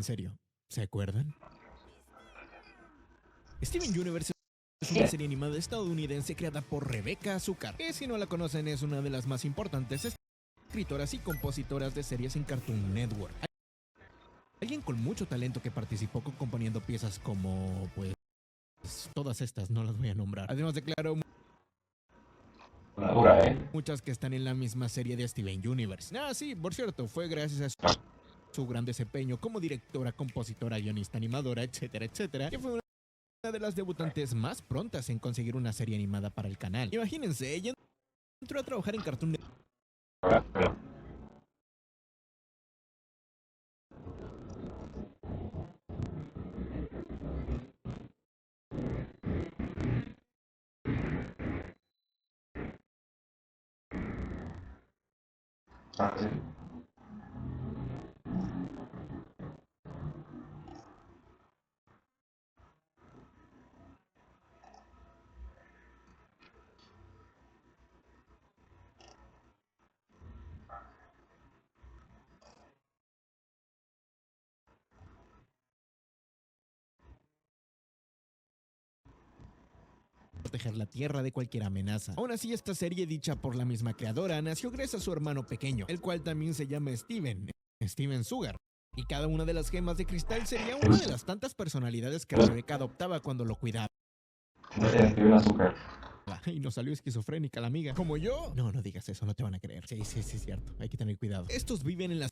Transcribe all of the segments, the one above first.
en serio. ¿Se acuerdan? Steven Universe es una serie animada estadounidense creada por Rebecca Azúcar, que si no la conocen es una de las más importantes escritoras y compositoras de series en Cartoon Network. Alguien con mucho talento que participó componiendo piezas como, pues, todas estas, no las voy a nombrar. Además declaró Una dura, ¿eh? muchas que están en la misma serie de Steven Universe. Sí, por cierto, fue gracias a su gran desempeño como directora, compositora, guionista, animadora, etcétera, etcétera, que fue una de las debutantes más prontas en conseguir una serie animada para el canal. Imagínense, ella entró a trabajar en Cartoon Pero, sí. proteger la Tierra de cualquier amenaza. Aún así, esta serie, dicha por la misma creadora, nació gracias a su hermano pequeño, el cual también se llama Steven Sugar. Y cada una de las gemas de cristal sería una de las tantas personalidades que Rebecca adoptaba cuando lo cuidaba. Steven Azúcar. Y nos salió esquizofrénica la amiga. ¿Como yo? No, no digas eso, no te van a creer. Sí, es cierto. Hay que tener cuidado. Estos viven en la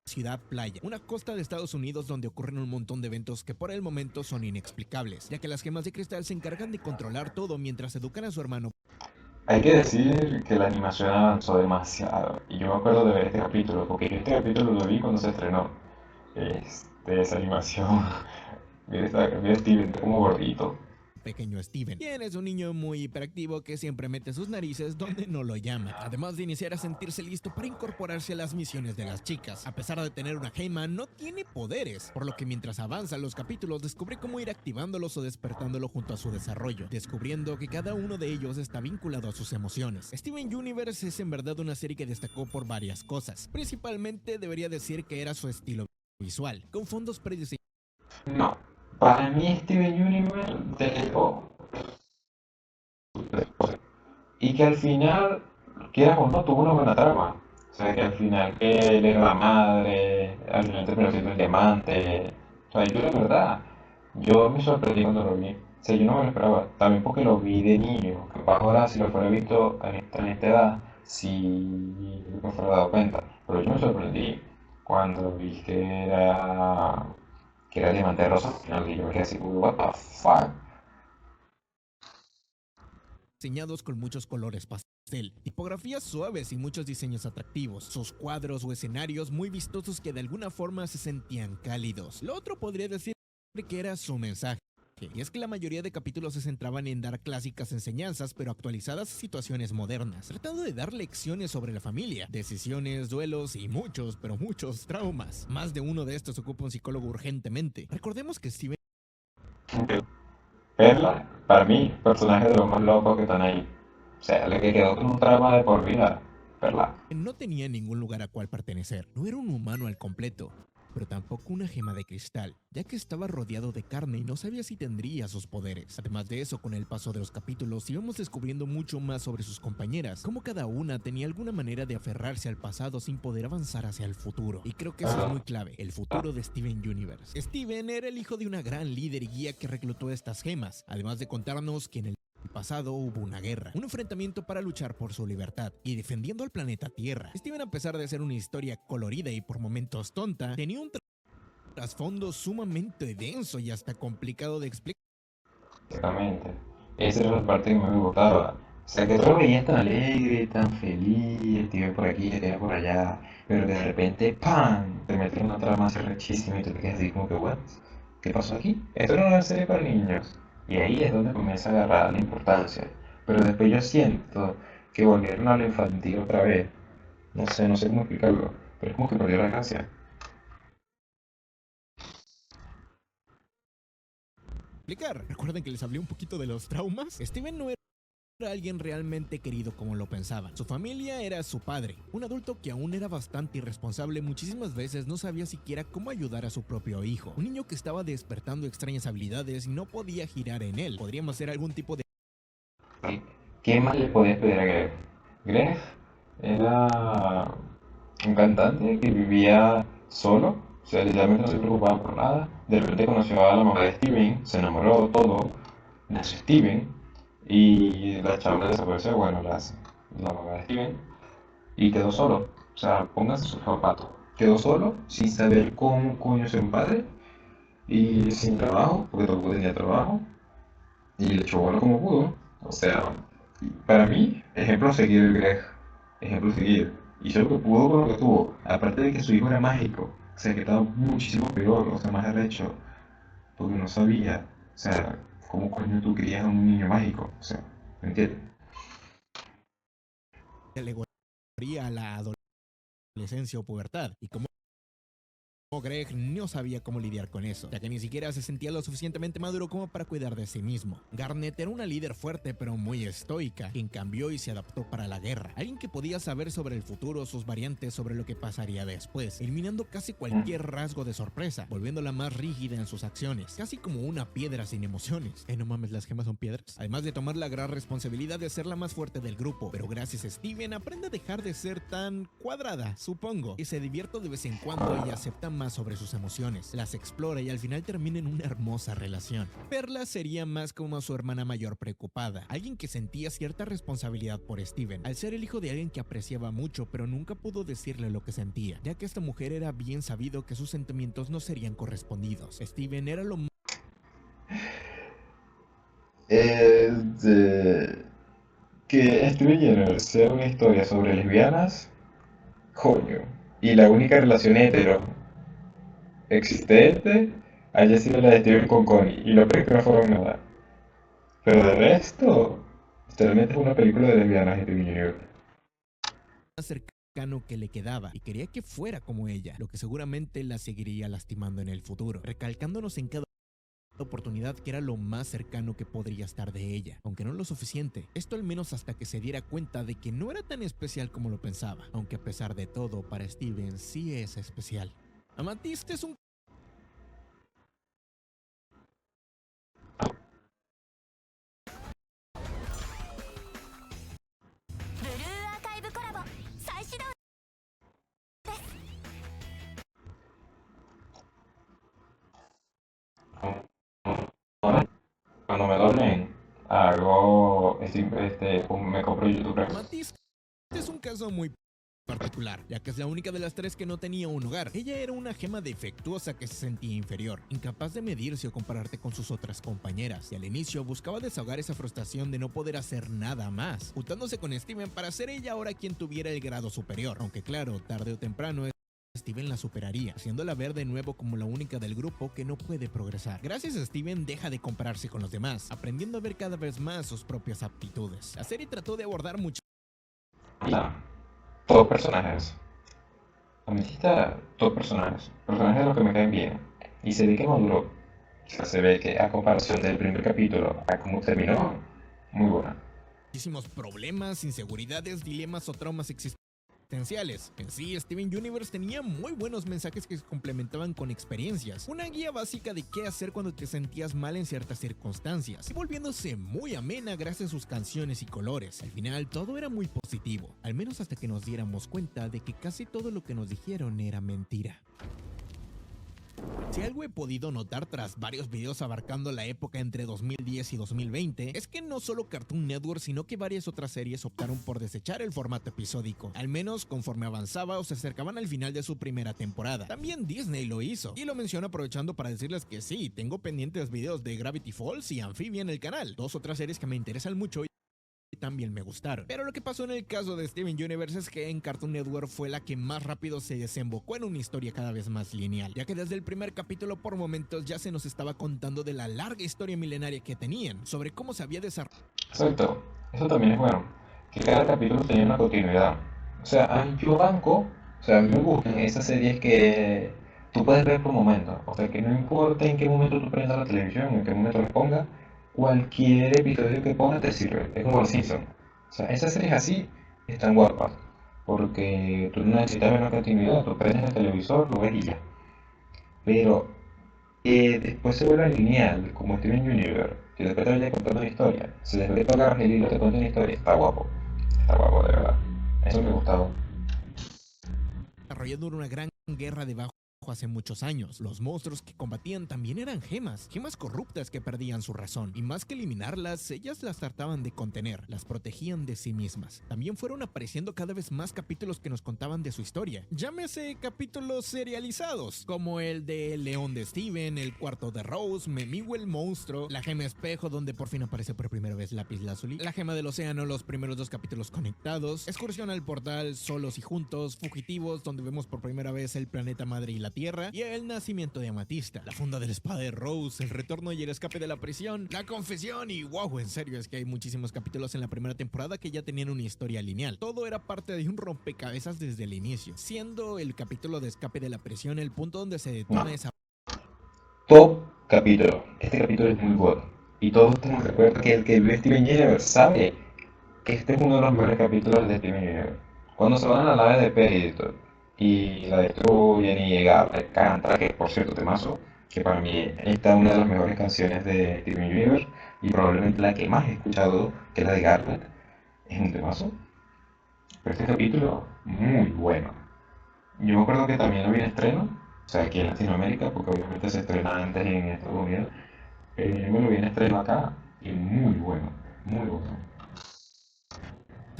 Ciudad Playa, una costa de Estados Unidos donde ocurren un montón de eventos que por el momento son inexplicables, ya que las gemas de cristal se encargan de controlar todo mientras educan a su hermano. Hay que decir que la animación avanzó demasiado. Y yo me acuerdo de ver este capítulo, porque yo este capítulo lo vi cuando se estrenó. Esa animación. Mira Steven como gordito. Pequeño Steven, quien es un niño muy hiperactivo que siempre mete sus narices donde no lo llaman, además de iniciar a sentirse listo para incorporarse a las misiones de las chicas. A pesar de tener una gema, no tiene poderes, por lo que mientras avanzan los capítulos descubre cómo ir activándolos o despertándolo junto a su desarrollo, descubriendo que cada uno de ellos está vinculado a sus emociones. Steven Universe es en verdad una serie que destacó por varias cosas. Principalmente debería decir que era su estilo visual, con fondos prediseñados. No, para mí Steven Universe dejó y que al final, quieras o no, tuvo una buena trama. O sea, que al final que él era la madre, al final terminó siendo el diamante. O sea, yo la verdad, yo me sorprendí cuando lo vi. O sea, yo no me lo esperaba. También porque lo vi de niño. Capaz ahora si lo fuera visto en esta edad, si me fuera dado cuenta. Pero yo me sorprendí cuando vi que era diamante rosa. Al final, y yo me quedé así, what the fuck. Diseñados con muchos colores pastel, tipografías suaves y muchos diseños atractivos, sus cuadros o escenarios muy vistosos que de alguna forma se sentían cálidos. Lo otro podría decir que era su mensaje. Y es que la mayoría de capítulos se centraban en dar clásicas enseñanzas, pero actualizadas a situaciones modernas, tratando de dar lecciones sobre la familia, decisiones, duelos y muchos, pero muchos traumas. Más de uno de estos ocupa un psicólogo urgentemente. Recordemos que Steven Perla, para mí, personaje de los más locos que están ahí. O sea, le que quedó con un trauma de por vida. Perla. no tenía ningún lugar a cual pertenecer, no era un humano al completo, pero tampoco una gema de cristal, ya que estaba rodeado de carne y no sabía si tendría sus poderes. Además de eso, con el paso de los capítulos íbamos descubriendo mucho más sobre sus compañeras, cómo cada una tenía alguna manera de aferrarse al pasado sin poder avanzar hacia el futuro. Y creo que eso es muy clave, el futuro de Steven Universe. Steven era el hijo de una gran líder y guía que reclutó estas gemas, además de contarnos que en el pasado hubo una guerra, un enfrentamiento para luchar por su libertad y defendiendo al planeta Tierra. Steven, a pesar de ser una historia colorida y por momentos tonta, tenía un trasfondo sumamente denso y hasta complicado de explicar. Exactamente. Esa era la parte que más me gustaba. O sea, que tú lo veías tan alegre, tan feliz, estive por aquí, estive por allá, pero que de repente, ¡pam! Te meten una trama así rechísima y tú te quedas así como que, ¿what? ¿Qué pasó aquí? Esto no es una serie para niños. Y ahí es donde comienza a agarrar la importancia. Pero después yo siento que volvieron a lo infantil otra vez. No sé cómo explicarlo, pero es como que perdió la gracia. Recuerden que les hablé un poquito de los traumas. Steven no era era alguien realmente querido como lo pensaban. Su familia era su padre, un adulto que aún era bastante irresponsable, muchísimas veces no sabía siquiera cómo ayudar a su propio hijo. Un niño que estaba despertando extrañas habilidades y no podía girar en él. Podríamos hacer algún tipo de... ¿Qué más le podías pedir a Greg? Greg era un cantante que vivía solo, o sea, literalmente no se preocupaba por nada. De repente conoció a la mamá de Steven, se enamoró todo, nació Steven y la chava desapareció, bueno, la mamá de Steven, y quedó solo. O sea, pónganse sus zapatos. Quedó solo, sin saber cómo coño ser un padre y sin trabajo, porque tampoco tenía trabajo, y le echó bola como pudo. O sea, para mí, ejemplo a seguir el Greg, ejemplo a seguir. Hizo lo que pudo con lo que tuvo. Aparte de que su hijo era mágico, o sea, que estaba muchísimo peor, o sea, más arrecho, porque no sabía, o sea, cómo coño tú crías a un niño mágico, o sea, ¿me entiendes? alegoría a la adolescencia o pubertad y cómo Greg no sabía cómo lidiar con eso, ya que ni siquiera se sentía lo suficientemente maduro como para cuidar de sí mismo. Garnet era una líder fuerte pero muy estoica, quien cambió y se adaptó para la guerra. Alguien que podía saber sobre el futuro, sus variantes sobre lo que pasaría después, eliminando casi cualquier rasgo de sorpresa, volviéndola más rígida en sus acciones, casi como una piedra sin emociones. No mames, las gemas son piedras. Además de tomar la gran responsabilidad de ser la más fuerte del grupo, pero gracias a Steven aprende a dejar de ser tan cuadrada, supongo, y se divierte de vez en cuando y acepta más sobre sus emociones, las explora y al final termina en una hermosa relación. Perla sería más como su hermana mayor preocupada, alguien que sentía cierta responsabilidad por Steven, al ser el hijo de alguien que apreciaba mucho pero nunca pudo decirle lo que sentía, ya que esta mujer era bien sabido que sus sentimientos no serían correspondidos. Steven era lo más... Este, que Steven Universe sea una historia sobre lesbianas, coño, y la única relación hetero existente haya sido la de Steven con Connie, y lo peor es que no fueron nada. Pero de resto, literalmente es una película de lesbianas Steven Universe. cercano que le quedaba y quería que fuera como ella, lo que seguramente la seguiría lastimando en el futuro, recalcándonos en cada oportunidad que era lo más cercano que podría estar de ella, aunque no lo suficiente, esto al menos hasta que se diera cuenta de que no era tan especial como lo pensaba, aunque a pesar de todo, para Steven sí es especial. Amatiste es un Ahora, cuando me doblen, hago, me compro YouTube Premium. Amatiste es un caso muy particular, ya que es la única de las tres que no tenía un hogar. Ella era una gema defectuosa que se sentía inferior, incapaz de medirse o compararte con sus otras compañeras, y al inicio buscaba desahogar esa frustración de no poder hacer nada más, juntándose con Steven para ser ella ahora quien tuviera el grado superior, aunque claro, tarde o temprano Steven la superaría, haciéndola ver de nuevo como la única del grupo que no puede progresar. Gracias a Steven deja de compararse con los demás, aprendiendo a ver cada vez más sus propias aptitudes. La serie trató de abordar mucho No, todos personajes. Ametista, todos personajes. Personajes de los que me caen bien. Y se ve que maduró. O sea, se ve que a comparación del primer capítulo a cómo terminó, muy buena. muchísimos problemas, inseguridades, dilemas o traumas existenciales. En sí, Steven Universe tenía muy buenos mensajes que se complementaban con experiencias, una guía básica de qué hacer cuando te sentías mal en ciertas circunstancias, y volviéndose muy amena gracias a sus canciones y colores. Al final todo era muy positivo, al menos hasta que nos diéramos cuenta de que casi todo lo que nos dijeron era mentira. Si algo he podido notar tras varios videos abarcando la época entre 2010 y 2020, es que no solo Cartoon Network, sino que varias otras series optaron por desechar el formato episódico, al menos conforme avanzaba o se acercaban al final de su primera temporada. También Disney lo hizo, y lo menciono aprovechando para decirles que sí, tengo pendientes videos de Gravity Falls y Amphibia en el canal, dos otras series que me interesan mucho y también me gustaron. Pero lo que pasó en el caso de Steven Universe es que en Cartoon Network fue la que más rápido se desembocó en una historia cada vez más lineal, ya que desde el primer capítulo por momentos ya se nos estaba contando de la larga historia milenaria que tenían, sobre cómo se había desarrollado. Exacto. Eso también es bueno. Que cada capítulo tenía una continuidad. O sea, yo banco, o sea, a mí me gustan esas series que tú puedes ver por momentos. O sea, que no importa en qué momento tú prendas la televisión, en qué momento la pongas, cualquier episodio que pongas te sirve. Es como los Simpsons. O sea, esas series así están guapas. Porque tú no necesitas ver una continuidad, tú prendes el televisor, lo ves y ya. Pero después se vuelve lineal, como Steven Universe, que después te vaya contando una historia. Si después te agarras el hilo, te cuenta una historia, está guapo de verdad. Eso me ha gustado. Desarrollando una gran guerra debajo hace muchos años. Los monstruos que combatían también eran gemas corruptas que perdían su razón, y más que eliminarlas, ellas las trataban de contener, las protegían de sí mismas. También fueron apareciendo cada vez más capítulos que nos contaban de su historia. Llámese capítulos serializados, como el de León de Steven, el cuarto de Rose, Memigo el monstruo, la gema espejo donde por fin aparece por primera vez Lapislázuli, la gema del océano, los primeros 2 capítulos conectados, excursión al portal, solos y juntos, fugitivos donde vemos por primera vez el planeta madre y la Tierra, y el nacimiento de Amatista, la funda de la espada de Rose, el retorno y el escape de la prisión, la confesión y wow, en serio es que hay muchísimos capítulos en la primera temporada que ya tenían una historia lineal. Todo era parte de un rompecabezas desde el inicio, siendo el capítulo de escape de la prisión el punto donde se detona esa... Top capítulo. Este capítulo es muy bueno. Y todos tenemos que recordar que el que vio Steven Universe sabe que este es uno de los mejores capítulos de Steven Universe. Cuando se van a la nave de Periton y la destruyen y Garnet canta, que por cierto temazo, que para mí esta es una de las mejores canciones de Steven Universe y probablemente la que más he escuchado, que es la de Garnet, es un temazo. Pero este capítulo, muy bueno. Yo me acuerdo que también lo vi en estreno, o sea, aquí en Latinoamérica, porque obviamente se estrena antes en Estados Unidos. Yo me lo vi en estreno acá y muy bueno, muy bueno.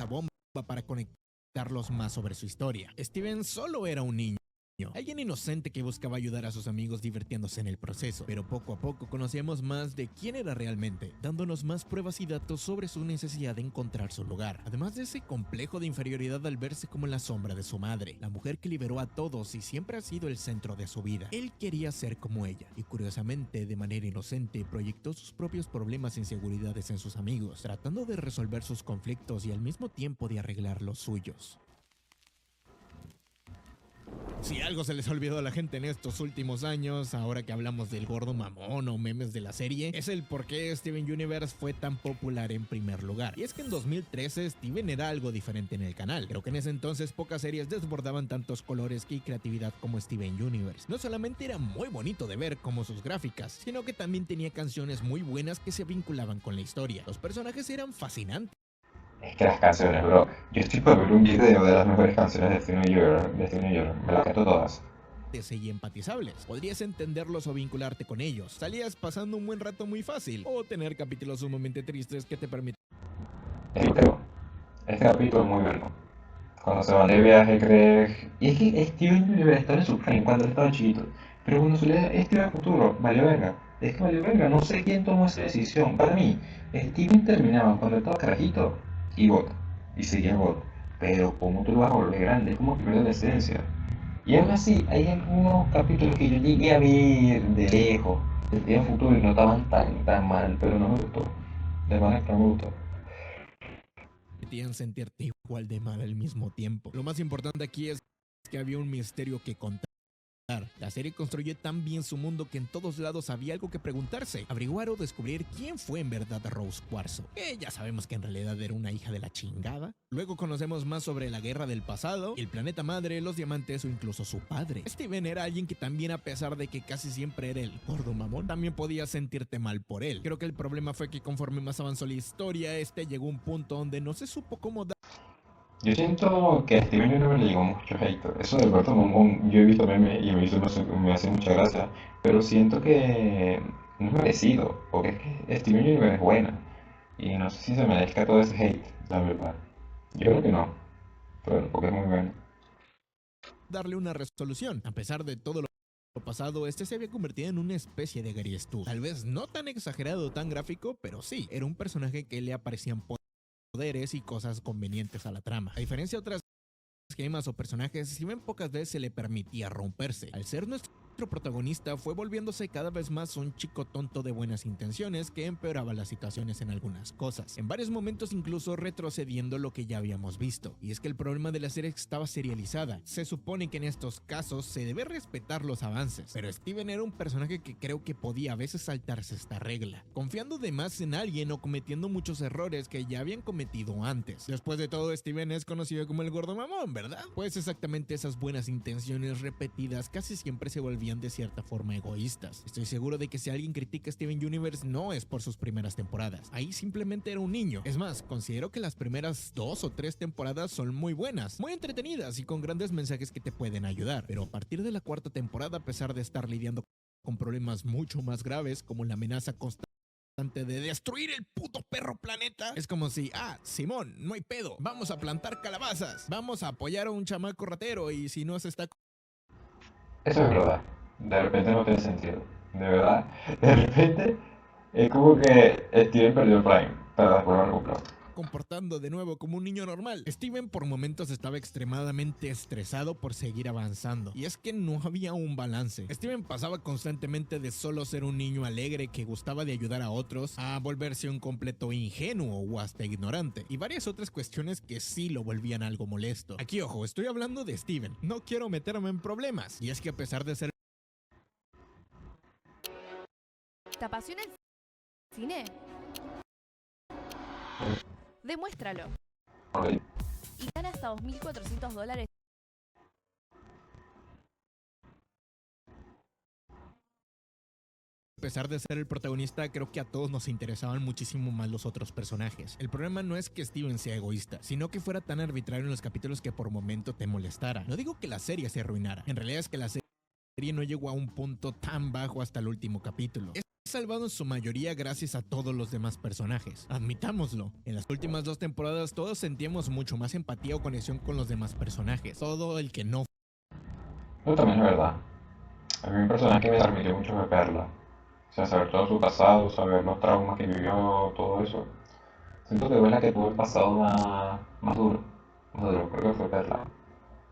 bomba para conectarlos más sobre su historia. Steven solo era un niño, alguien inocente que buscaba ayudar a sus amigos divirtiéndose en el proceso, pero poco a poco conocíamos más de quién era realmente, dándonos más pruebas y datos sobre su necesidad de encontrar su lugar, además de ese complejo de inferioridad al verse como la sombra de su madre, la mujer que liberó a todos y siempre ha sido el centro de su vida. Él quería ser como ella, y curiosamente, de manera inocente, proyectó sus propios problemas e inseguridades en sus amigos, tratando de resolver sus conflictos y al mismo tiempo de arreglar los suyos. Si algo se les ha olvidado a la gente en estos últimos años, ahora que hablamos del gordo mamón o memes de la serie, es el por qué Steven Universe fue tan popular en primer lugar. Y es que en 2013 Steven era algo diferente en el canal. Creo que en ese entonces pocas series desbordaban tantos colores y creatividad como Steven Universe. No solamente era muy bonito de ver como sus gráficas, sino que también tenía canciones muy buenas que se vinculaban con la historia. Los personajes eran fascinantes. Es que las canciones, bro. Yo estoy por ver un video de las mejores canciones de Steven Universe. Me las canto todas. Y empatizables. Podrías entenderlos o vincularte con ellos. Salías pasando un buen rato muy fácil, o tener capítulos sumamente tristes que te permiten... Este capítulo es muy bueno. Cuando se van de viaje, Greg. Y es que Steven Universe estaba en su prime cuando él estaba chiquito. Pero cuando salió Steven Futuro, valió verga. Es que valió verga, no sé quién tomó esa decisión. Para mí, Steven terminaba cuando estaba carajito y bot. Y seguía bot. Pero como tú lo vas a volver grande, es como que pierde la esencia. Y aún así, hay algunos capítulos que yo llegué a ver de lejos, de Steven Futuro, y no estaban tan mal, pero no me gustó. De manera que no me gustó. sentirte igual de mal al mismo tiempo. Lo más importante aquí es que había un misterio que contar. La serie construyó tan bien su mundo que en todos lados había algo que preguntarse, averiguar o descubrir quién fue en verdad Rose Cuarzo, que ya sabemos que en realidad era una hija de la chingada. Luego conocemos más sobre la guerra del pasado, el planeta madre, los diamantes o incluso su padre. Steven era alguien que también, a pesar de que casi siempre era el gordo mamón, también podía sentirte mal por él. Creo que el problema fue que conforme más avanzó la historia, llegó a un punto donde no se supo cómo dar. Yo siento que a Steven Universe le llegó mucho hate. Eso del Alberto Bombón, yo he visto meme y me hace mucha gracia. Pero siento que no es merecido, porque es que Steven Universe es buena. Y no sé si se merezca todo ese hate, la verdad. Yo creo que no, pero porque es muy bueno. Darle una resolución. A pesar de todo lo pasado, se había convertido en una especie de Gary Stu. Tal vez no tan exagerado o tan gráfico, pero sí, era un personaje que le aparecían poderes y cosas convenientes a la trama. A diferencia de otras gemas o personajes, si bien pocas veces se le permitía romperse. Al ser nuestro Nuestro protagonista fue volviéndose cada vez más un chico tonto de buenas intenciones que empeoraba las situaciones en algunas cosas, en varios momentos incluso retrocediendo lo que ya habíamos visto. Y es que el problema de la serie estaba serializada. Se supone que en estos casos se debe respetar los avances, pero Steven era un personaje que creo que podía a veces saltarse esta regla, confiando de más en alguien o cometiendo muchos errores que ya habían cometido antes. Después de todo, Steven es conocido como el gordo mamón, ¿verdad? Pues exactamente esas buenas intenciones repetidas casi siempre se volvían de cierta forma egoístas. Estoy seguro de que si alguien critica Steven Universe no es por sus primeras temporadas. Ahí simplemente era un niño. Es más, considero que las primeras 2 o 3 temporadas son muy buenas, muy entretenidas y con grandes mensajes que te pueden ayudar. Pero a partir de la cuarta temporada, a pesar de estar lidiando con problemas mucho más graves como la amenaza constante de destruir el puto perro planeta, es como si, Simón, no hay pedo, vamos a plantar calabazas, vamos a apoyar a un chamaco ratero y si no se está... Eso es verdad. De repente no tiene sentido. De verdad. De repente es como que Steven perdió el Prime, pero después lo recuperó. comportando de nuevo como un niño normal. Steven por momentos estaba extremadamente estresado por seguir avanzando, y es que no había un balance. Steven pasaba constantemente de solo ser un niño alegre que gustaba de ayudar a otros a volverse un completo ingenuo o hasta ignorante, y varias otras cuestiones que sí lo volvían algo molesto. Aquí ojo, estoy hablando de Steven, no quiero meterme en problemas, y es que a pesar de ser... ¿Te apasiona el cine? Demuéstralo. Ok. Y gana hasta $2.400. A pesar de ser el protagonista, creo que a todos nos interesaban muchísimo más los otros personajes. El problema no es que Steven sea egoísta, sino que fuera tan arbitrario en los capítulos que por momento te molestara. No digo que la serie se arruinara, en realidad es que la serie no llegó a un punto tan bajo hasta el último capítulo. Es salvado en su mayoría gracias a todos los demás personajes. Admitámoslo, en las últimas 2 temporadas todos sentíamos mucho más empatía o conexión con los demás personajes. Todo el que no... Eso también es verdad. A mí un personaje que me transmitió mucho fue Perla. O sea, saber todo su pasado, saber los traumas que vivió, todo eso. Siento que fue la que tuvo el pasado más duro. Más duro, creo que fue Perla.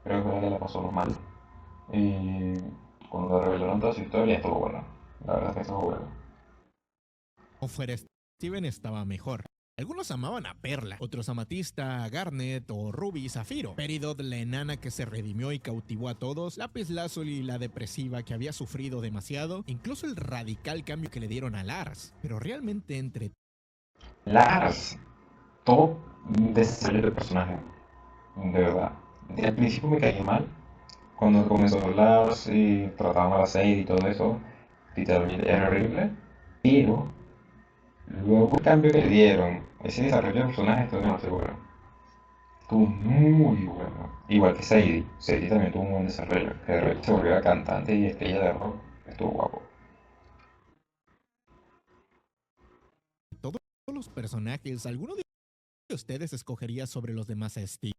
Creo que fue la que la pasó lo mal. Y cuando revelaron toda su historia estuvo bueno. La verdad es que estuvo bueno. fuera Steven estaba mejor. Algunos amaban a Perla, otros a Amatista, a Garnet o Ruby Zafiro. Peridot, la enana que se redimió y cautivó a todos, Lapislázuli, la depresiva que había sufrido demasiado, incluso el radical cambio que le dieron a Lars. Pero realmente entre... Lars, todo desarrollo del personaje, de verdad. Al principio me caí mal, cuando comenzó Lars y trataban a la Sadie y todo eso, literalmente era horrible, pero luego el cambio que le dieron, ese desarrollo de personaje estuvo demasiado bueno. Estuvo muy bueno. Igual que Sadie. Sadie también tuvo un buen desarrollo. Que de repente se volvió la cantante y estrella de rock. Estuvo guapo. todos los personajes, ¿alguno de ustedes escogería sobre los demás a Steven?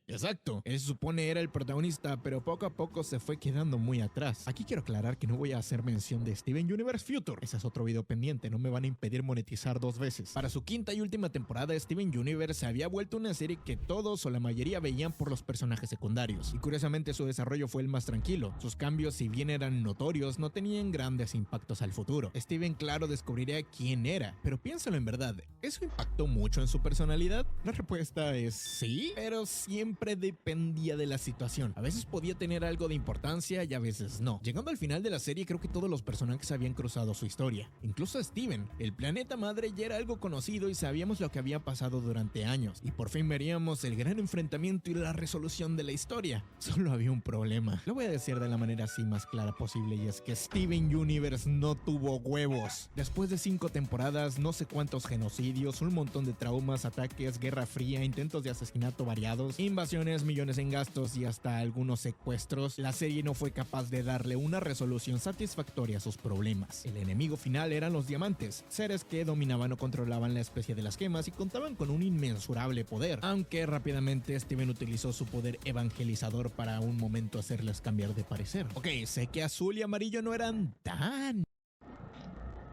Exacto, él se supone era el protagonista, pero poco a poco se fue quedando muy atrás. Aquí quiero aclarar que no voy a hacer mención de Steven Universe Future. Ese es otro video pendiente, no me van a impedir monetizar 2 veces. Para su quinta y última temporada, Steven Universe se había vuelto una serie que todos o la mayoría veían por los personajes secundarios. Y curiosamente su desarrollo fue el más tranquilo. Sus cambios, si bien eran notorios, no tenían grandes impactos al futuro. Steven, claro, descubriría quién era, pero piénsalo en verdad, ¿eso impactó mucho en su personalidad? La respuesta es sí, pero siempre dependía de la situación. A veces podía tener algo de importancia y a veces no. Llegando al final de la serie, creo que todos los personajes habían cruzado su historia. Incluso Steven. El planeta madre ya era algo conocido y sabíamos lo que había pasado durante años. Y por fin veríamos el gran enfrentamiento y la resolución de la historia. Solo había un problema. Lo voy a decir de la manera así más clara posible, y es que Steven Universe no tuvo huevos. Después de 5 temporadas, no sé cuántos genocidios, un montón de traumas, ataques, guerra fría, intentos de asesinato variados, invasiones, millones en gastos y hasta algunos secuestros, la serie no fue capaz de darle una resolución satisfactoria a sus problemas. El enemigo final eran los diamantes, seres que dominaban o controlaban la especie de las gemas y contaban con un inmensurable poder, aunque rápidamente Steven utilizó su poder evangelizador para un momento hacerles cambiar de parecer. Ok, sé que azul y amarillo no eran tan...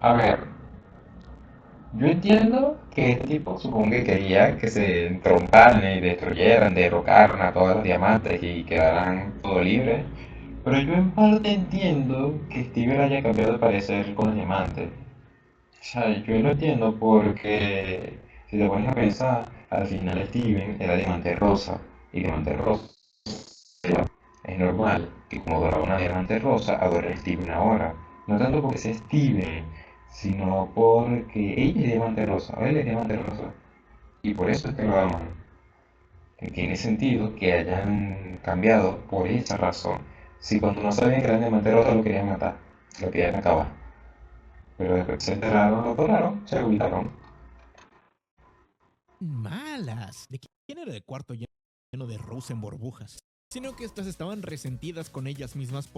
A ver, yo entiendo que este tipo supongo que quería que se entromparan y destruyeran, derrocaran a todos los diamantes y quedaran todo libre. Pero yo en parte entiendo que Steven haya cambiado de parecer con el diamante. O sea, yo lo entiendo porque si te pones a pensar, al final Steven era diamante rosa. Y diamante rosa es normal que como adoraba una diamante rosa, adore a Steven ahora. No tanto porque sea Steven, sino porque ella es diamante rosa, o él es diamante rosa. Y por eso es que lo aman. Y tiene sentido que hayan cambiado por esa razón. Si cuando no sabían que era diamante rosa lo querían matar, lo querían acabar. Pero después se enteraron, lo adoraron, se olvidaron. Malas. ¿De quién era el cuarto lleno de Rose en burbujas? Sino que estas estaban resentidas con ellas mismas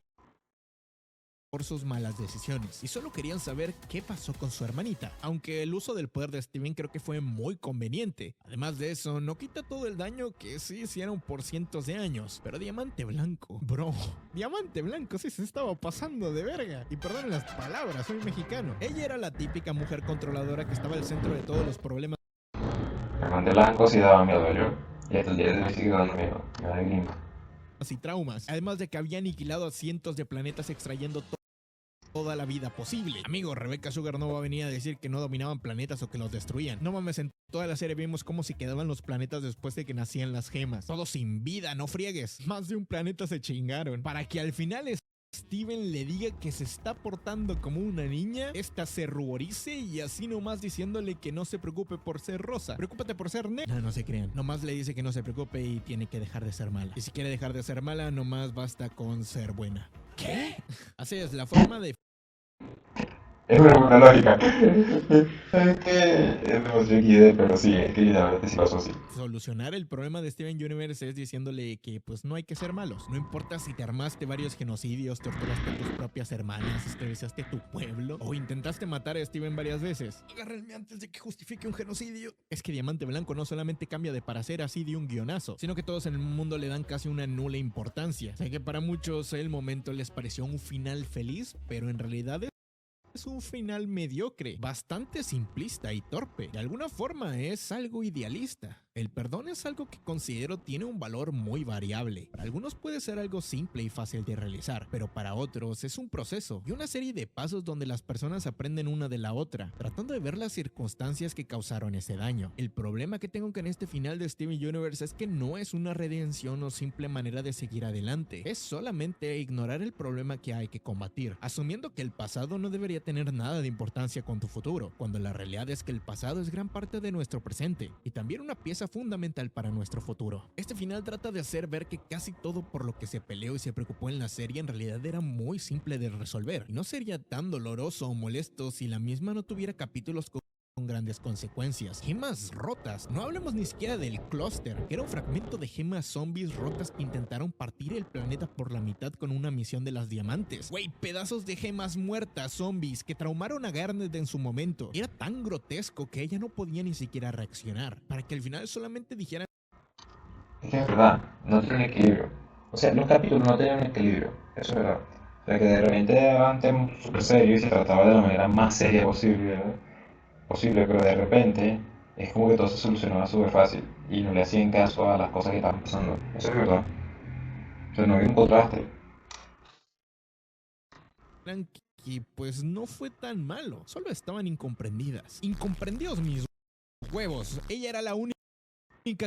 por sus malas decisiones y solo querían saber qué pasó con su hermanita, aunque el uso del poder de Steven creo que fue muy conveniente. Además de eso, no quita todo el daño que sí hicieron por cientos de años, pero Diamante Blanco, bro, Diamante Blanco sí se estaba pasando de verga, y perdonen las palabras, soy mexicano. Ella era la típica mujer controladora que estaba al centro de todos los problemas El diamante blanco sí daba miedo yo. Y hasta el día de hoy sigue dando miedo. Me da gringo. y traumas, además de que había aniquilado a cientos de planetas extrayendo toda la vida posible. Amigo, Rebecca Sugar no va a venir a decir que no dominaban planetas o que los destruían. No mames, en toda la serie vimos cómo se quedaban los planetas después de que nacían las gemas. Todos sin vida, no friegues. Más de un planeta se chingaron. Para que al final Steven le diga que se está portando como una niña, esta se ruborice y así nomás diciéndole que no se preocupe por ser rosa. Preocúpate por ser negra. No se crean. Nomás le dice que no se preocupe y tiene que dejar de ser mala. Y si quiere dejar de ser mala, nomás basta con ser buena. ¿Qué? Así es, la forma de Es una buena lógica. Es que es demasiado XD, pero sí, es que la verdad sí pasó así. solucionar el problema de Steven Universe es diciéndole que pues no hay que ser malos. No importa si te armaste varios genocidios, torturaste a tus propias hermanas, esclavizaste tu pueblo o intentaste matar a Steven varias veces. Agárrenme antes de que justifique un genocidio. Es que Diamante Blanco no solamente cambia de parecer así de un guionazo, sino que todos en el mundo le dan casi una nula importancia. Sé que para muchos el momento les pareció un final feliz, pero en realidad es un final mediocre, bastante simplista y torpe. De alguna forma es algo idealista. El perdón es algo que considero tiene un valor muy variable. Para algunos puede ser algo simple y fácil de realizar, pero para otros es un proceso y una serie de pasos donde las personas aprenden una de la otra, tratando de ver las circunstancias que causaron ese daño. El problema que tengo con este final de Steven Universe es que no es una redención o simple manera de seguir adelante. Es solamente ignorar el problema que hay que combatir, asumiendo que el pasado no debería tener nada de importancia con tu futuro, cuando la realidad es que el pasado es gran parte de nuestro presente y también una pieza fundamental para nuestro futuro. Este final trata de hacer ver que casi todo por lo que se peleó y se preocupó en la serie en realidad era muy simple de resolver y no sería tan doloroso o molesto si la misma no tuviera capítulos con grandes consecuencias. Gemas rotas. No hablemos ni siquiera del clúster, que era un fragmento de gemas zombies rotas que intentaron partir el planeta por la mitad con una misión de las diamantes. Güey, pedazos de gemas muertas, zombies, que traumaron a Garnet en su momento. Era tan grotesco que ella no podía ni siquiera reaccionar, para que al final solamente dijera Es que es verdad, no tiene un equilibrio. O sea, los capítulos no tenían un equilibrio, eso es verdad. O sea, que de repente era un tema súper serio y se trataba de la manera más seria posible, ¿no? Pero de repente es como que todo se solucionaba súper fácil y no le hacían caso a las cosas que estaban pasando. Eso es verdad. O sea, no había un contraste. que pues no fue tan malo, solo estaban incomprendidas. Incomprendidos mis huevos, ella era la única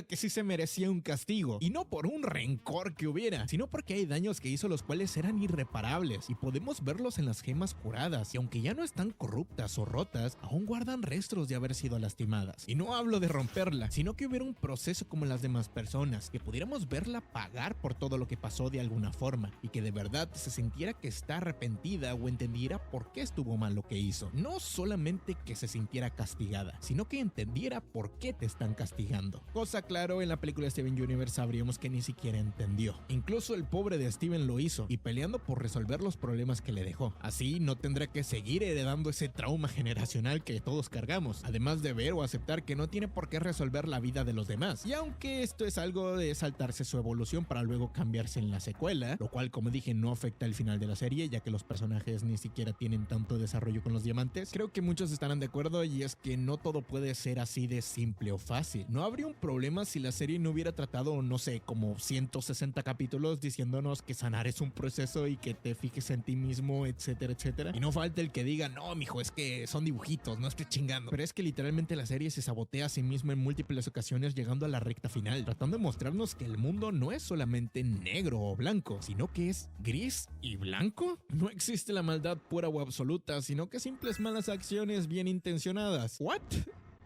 que sí se merecía un castigo, y no por un rencor que hubiera, sino porque hay daños que hizo los cuales eran irreparables y podemos verlos en las gemas curadas, y aunque ya no están corruptas o rotas, aún guardan restos de haber sido lastimadas. Y no hablo de romperla, sino que hubiera un proceso como las demás personas, que pudiéramos verla pagar por todo lo que pasó de alguna forma, y que de verdad se sintiera que está arrepentida o entendiera por qué estuvo mal lo que hizo. No solamente que se sintiera castigada, sino que entendiera por qué te están castigando. Cosa claro, en la película Steven Universe sabríamos que ni siquiera entendió. Incluso el pobre de Steven lo hizo, y peleando por resolver los problemas que le dejó. Así no tendrá que seguir heredando ese trauma generacional que todos cargamos, además de ver o aceptar que no tiene por qué resolver la vida de los demás. Y aunque esto es algo de saltarse su evolución para luego cambiarse en la secuela, lo cual como dije no afecta el final de la serie, ya que los personajes ni siquiera tienen tanto desarrollo con los diamantes, creo que muchos estarán de acuerdo, y es que no todo puede ser así de simple o fácil. No habría un problema problema si la serie no hubiera tratado, no sé, como 160 capítulos diciéndonos que sanar es un proceso y que te fijes en ti mismo, etcétera, etcétera. Y no falta el que diga, no, mijo, es que son dibujitos, no estés chingando. Pero es que literalmente la serie se sabotea a sí misma en múltiples ocasiones llegando a la recta final, tratando de mostrarnos que el mundo no es solamente negro o blanco, sino que es gris y blanco. No existe la maldad pura o absoluta, sino que simples malas acciones bien intencionadas. ¿What?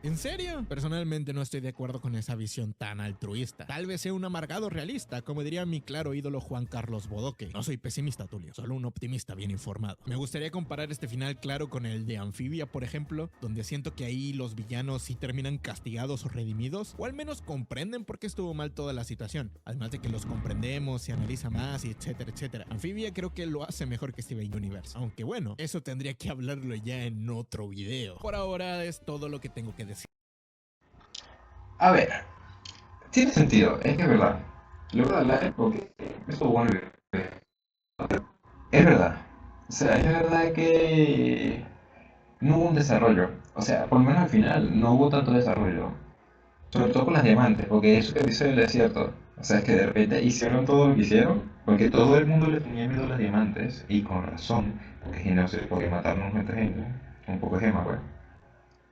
¿En serio? Personalmente no estoy de acuerdo con esa visión tan altruista. Tal vez sea un amargado realista, como diría mi claro ídolo Juan Carlos Bodoque. No soy pesimista, Tulio, solo un optimista bien informado. Me gustaría comparar este final claro con el de Amphibia, por ejemplo, donde siento que ahí los villanos sí terminan castigados o redimidos, o al menos comprenden por qué estuvo mal toda la situación. Además de que los comprendemos, se analiza más y etcétera, etcétera. Amphibia creo que lo hace mejor que Steven Universe. Aunque bueno, eso tendría que hablarlo ya en otro video. Por ahora es todo lo que tengo que decir. A ver, tiene sentido, es que es verdad. Lo verdad, la época, esto bueno, es verdad. O sea, es verdad que no hubo un desarrollo. O sea, por lo menos al final no hubo tanto desarrollo. Sobre todo con las diamantes, porque eso que dice el desierto. O sea, es que de repente hicieron todo lo que hicieron, porque todo el mundo le tenía miedo a las diamantes, y con razón, porque no sé, porque mataron a mucha gente, un poco de gema, pues,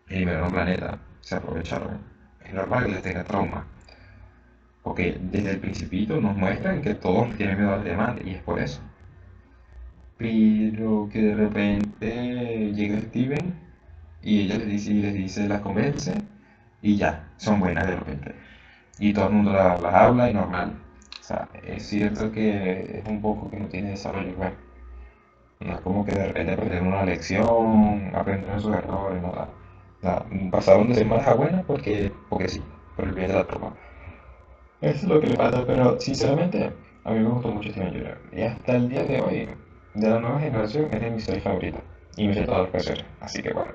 y liberaron un planeta, se aprovecharon. Es normal que les tenga trauma, porque desde el principito nos muestran que todos tienen miedo a las diamantes, y es por eso. Pero que de repente llega Steven, y ella les dice, las convence, y ya, son buenas de repente. Y todo el mundo las habla y normal. O sea, es cierto que es un poco que no tiene desarrollo, bueno. No es como que de repente aprender una lección, aprender de sus errores, nada. Nada. Pasaron de ser malas a buenas porque sí, por el bien de la tropa. Eso es lo que le falta, pero sinceramente a mí me gustó mucho Steven Universe. Y hasta el día de hoy, de la nueva generación, es de mis series favoritas. Y me sé todas las canciones, así que bueno.